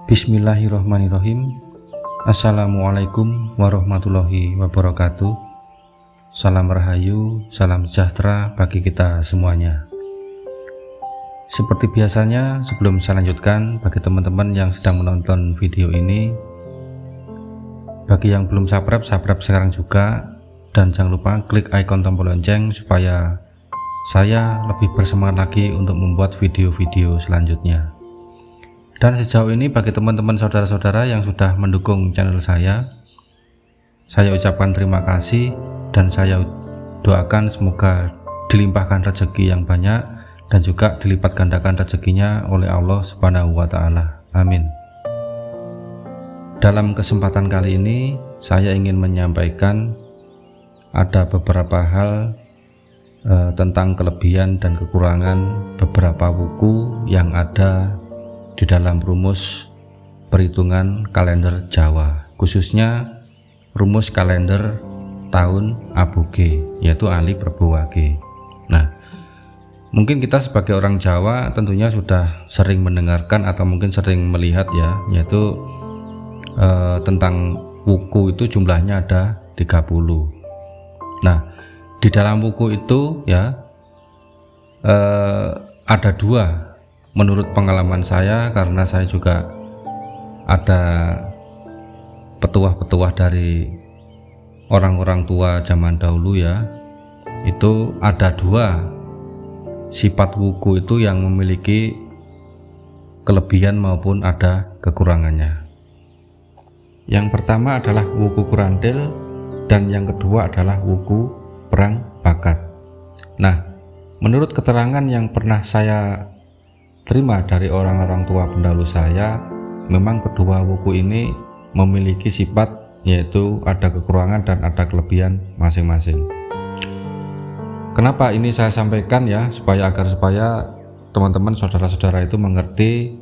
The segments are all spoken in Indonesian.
Bismillahirrahmanirrahim. Assalamualaikum warahmatullahi wabarakatuh. Salam rahayu, salam sejahtera bagi kita semuanya. Seperti biasanya, sebelum saya lanjutkan, bagi teman-teman yang sedang menonton video ini, bagi yang belum subscribe sekarang juga, dan jangan lupa klik icon tombol lonceng supaya saya lebih bersemangat lagi untuk membuat video-video selanjutnya. Dan sejauh ini bagi teman-teman saudara-saudara yang sudah mendukung channel saya ucapkan terima kasih, dan saya doakan semoga dilimpahkan rezeki yang banyak dan juga dilipat gandakan rezekinya oleh Allah Subhanahu wa Ta'ala. Amin. Dalam kesempatan kali ini saya ingin menyampaikan ada beberapa hal tentang kelebihan dan kekurangan beberapa buku yang ada di dalam rumus perhitungan kalender Jawa, khususnya rumus kalender tahun Aboge, yaitu Ali Prabu-Wage. Nah, mungkin kita sebagai orang Jawa tentunya sudah sering mendengarkan atau mungkin sering melihat ya, yaitu tentang wuku itu jumlahnya ada 30. Nah, di dalam wuku itu ya ada dua. Menurut pengalaman saya, karena saya juga ada petuah-petuah dari orang-orang tua zaman dahulu ya, itu ada dua sifat wuku itu yang memiliki kelebihan maupun ada kekurangannya. Yang pertama adalah wuku kurandil, dan yang kedua adalah wuku perang bakat. Nah, menurut keterangan yang pernah saya terima dari orang-orang tua pendahulu saya, memang kedua wuku ini memiliki sifat, yaitu ada kekurangan dan ada kelebihan masing-masing. Kenapa ini saya sampaikan ya, supaya teman-teman saudara-saudara itu mengerti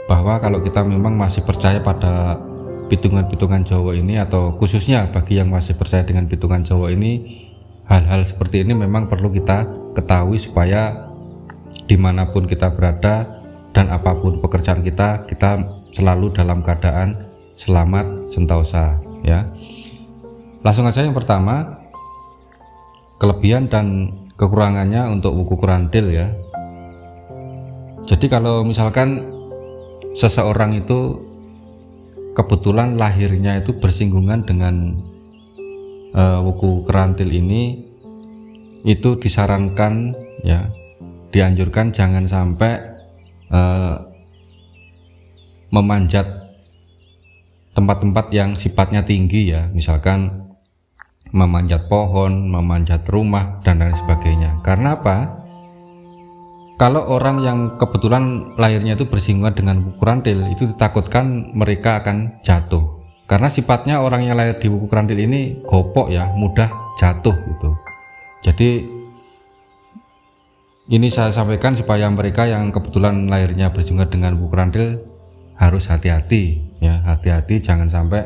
bahwa kalau kita memang masih percaya pada pitungan-pitungan Jawa ini, atau khususnya bagi yang masih percaya dengan pitungan Jawa ini, hal-hal seperti ini memang perlu kita ketahui supaya dimanapun kita berada dan apapun pekerjaan kita selalu dalam keadaan selamat sentosa ya. Langsung aja yang pertama, kelebihan dan kekurangannya untuk wuku kurandil ya. Jadi kalau misalkan seseorang itu kebetulan lahirnya itu bersinggungan dengan wuku kurandil ini, itu disarankan ya, dianjurkan jangan sampai memanjat tempat-tempat yang sifatnya tinggi ya, misalkan memanjat pohon, memanjat rumah dan lain sebagainya. Karena apa? Kalau orang yang kebetulan lahirnya itu bersinggungan dengan wuku kurandil, itu ditakutkan mereka akan jatuh. Karena sifatnya orang yang lahir di wuku kurandil ini gopok ya, mudah jatuh gitu. Jadi ini saya sampaikan supaya mereka yang kebetulan lahirnya bersinggungan dengan wuku kurandil harus hati-hati ya, hati-hati jangan sampai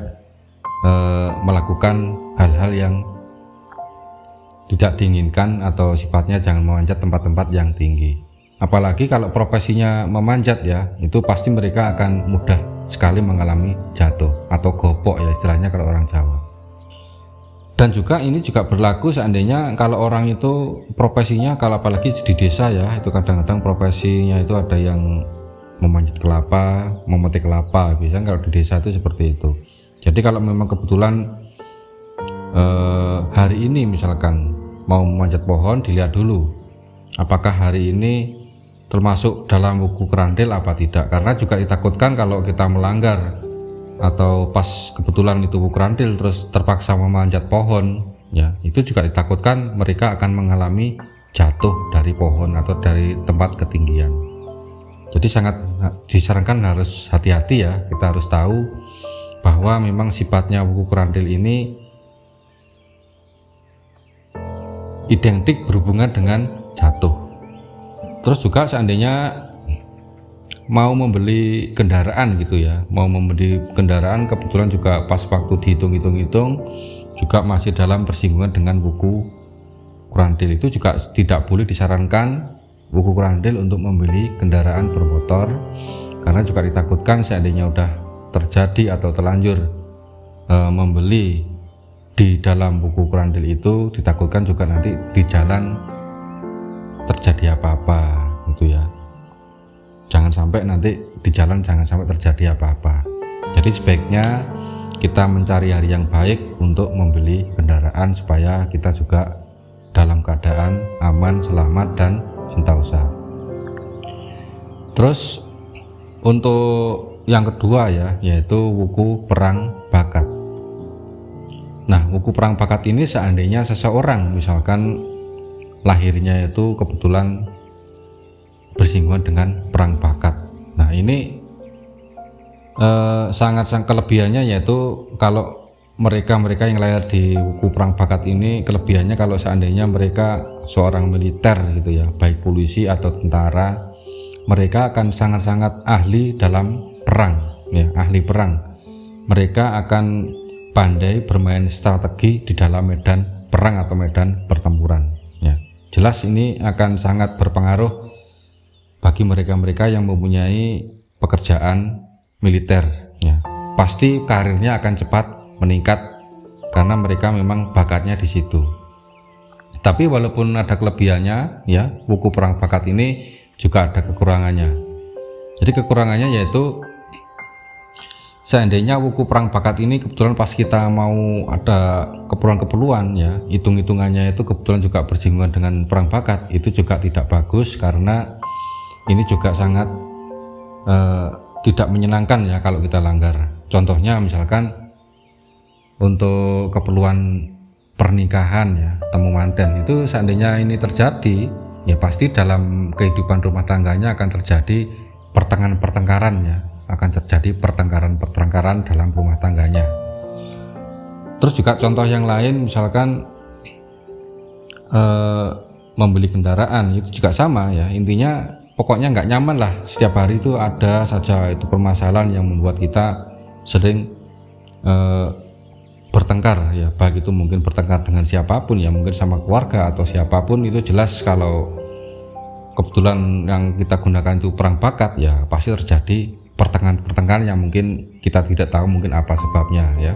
melakukan hal-hal yang tidak diinginkan, atau sifatnya jangan memanjat tempat-tempat yang tinggi. Apalagi kalau profesinya memanjat ya, itu pasti mereka akan mudah sekali mengalami jatuh atau gopok ya, istilahnya kalau orang Jawa. Dan juga ini juga berlaku seandainya kalau orang itu profesinya, kalau apalagi di desa ya, itu kadang-kadang profesinya itu ada yang memanjat kelapa, memetik kelapa, biasanya kalau di desa itu seperti itu. Jadi kalau memang kebetulan hari ini misalkan mau memanjat pohon, dilihat dulu apakah hari ini termasuk dalam wuku kurandil apa tidak, karena juga ditakutkan kalau kita melanggar atau pas kebetulan itu wuku kurandil terus terpaksa memanjat pohon ya, itu juga ditakutkan mereka akan mengalami jatuh dari pohon atau dari tempat ketinggian. Jadi sangat disarankan harus hati-hati ya, kita harus tahu bahwa memang sifatnya wuku kurandil ini identik berhubungan dengan jatuh. Terus juga seandainya mau membeli kendaraan gitu ya, mau membeli kendaraan kebetulan juga pas waktu dihitung-hitung juga masih dalam bersinggungan dengan wuku kurandil, itu juga tidak boleh disarankan wuku kurandil untuk membeli kendaraan bermotor karena juga ditakutkan seandainya udah terjadi atau terlanjur membeli di dalam buku Kurandil itu, ditakutkan juga nanti di jalan terjadi apa-apa gitu ya. Jangan sampai nanti di jalan terjadi apa-apa. Jadi sebaiknya kita mencari hari yang baik untuk membeli kendaraan supaya kita juga dalam keadaan aman, selamat, dan sentosa. Terus untuk yang kedua ya, yaitu wuku perang bakat. Nah, wuku perang bakat ini seandainya seseorang misalkan lahirnya itu kebetulan bersinggungan dengan perang bakat. Nah, ini sangat-sangat kelebihannya yaitu kalau mereka yang lahir di wuku perang bakat ini, kelebihannya kalau seandainya mereka seorang militer gitu ya, baik polisi atau tentara, mereka akan sangat-sangat ahli dalam perang ya, ahli perang. Mereka akan pandai bermain strategi di dalam medan perang atau medan pertempuran ya. Jelas ini akan sangat berpengaruh bagi mereka yang mempunyai pekerjaan militer ya. Pasti karirnya akan cepat meningkat karena mereka memang bakatnya di situ. Tapi walaupun ada kelebihannya ya, wuku perang bakat ini juga ada kekurangannya. Jadi kekurangannya yaitu seandainya wuku perang bakat ini kebetulan pas kita mau ada keperluan ya, hitung-hitungannya itu kebetulan juga bersinggungan dengan perang bakat, itu juga tidak bagus karena ini juga sangat tidak menyenangkan ya kalau kita langgar. Contohnya misalkan untuk keperluan pernikahan ya, temu manten, itu seandainya ini terjadi ya pasti dalam kehidupan rumah tangganya akan terjadi pertengkaran ya, akan terjadi pertengkaran dalam rumah tangganya. Terus juga contoh yang lain misalkan membeli kendaraan itu juga sama ya, intinya pokoknya nggak nyaman lah, setiap hari itu ada saja itu permasalahan yang membuat kita sering bertengkar ya, baik itu mungkin bertengkar dengan siapapun ya, mungkin sama keluarga atau siapapun. Itu jelas kalau kebetulan yang kita gunakan itu perang bakat ya pasti terjadi pertengkaran yang mungkin kita tidak tahu mungkin apa sebabnya ya.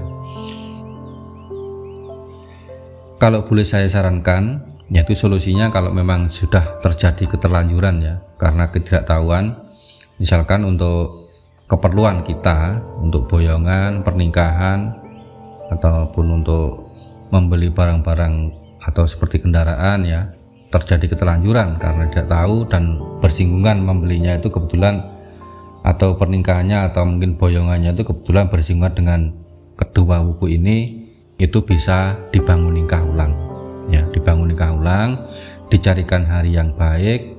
Kalau boleh saya sarankan, yaitu solusinya kalau memang sudah terjadi keterlanjuran ya, karena ketidaktahuan, misalkan untuk keperluan kita, untuk boyongan, pernikahan, ataupun untuk membeli barang-barang atau seperti kendaraan ya, terjadi keterlanjuran karena tidak tahu dan bersinggungan membelinya itu kebetulan, atau pernikahannya atau mungkin boyongannya itu kebetulan bersinggungan dengan kedua wuku ini, itu bisa dibangun nikah ulang ya, dibangun nikah ulang, dicarikan hari yang baik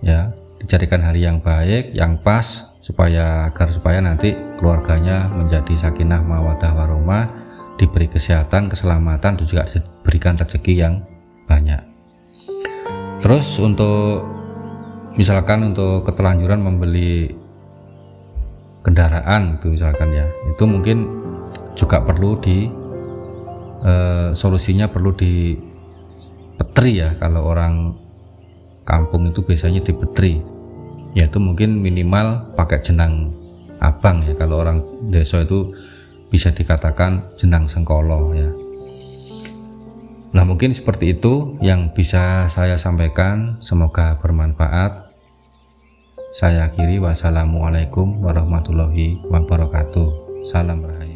ya, dicarikan hari yang baik yang pas supaya nanti keluarganya menjadi sakinah mawaddah warahmah, diberi kesehatan, keselamatan, dan juga diberikan rezeki yang banyak. Terus untuk misalkan untuk keterlanjuran membeli kendaraan itu misalkan ya, itu mungkin juga perlu solusinya perlu dipetri ya. Kalau orang kampung itu biasanya dipetri, yaitu mungkin minimal pakai jenang abang ya. Kalau orang desa itu bisa dikatakan jenang sengkolo ya. Nah, mungkin seperti itu yang bisa saya sampaikan, semoga bermanfaat. Saya akhiri, wassalamualaikum warahmatullahi wabarakatuh. Salam rahayu.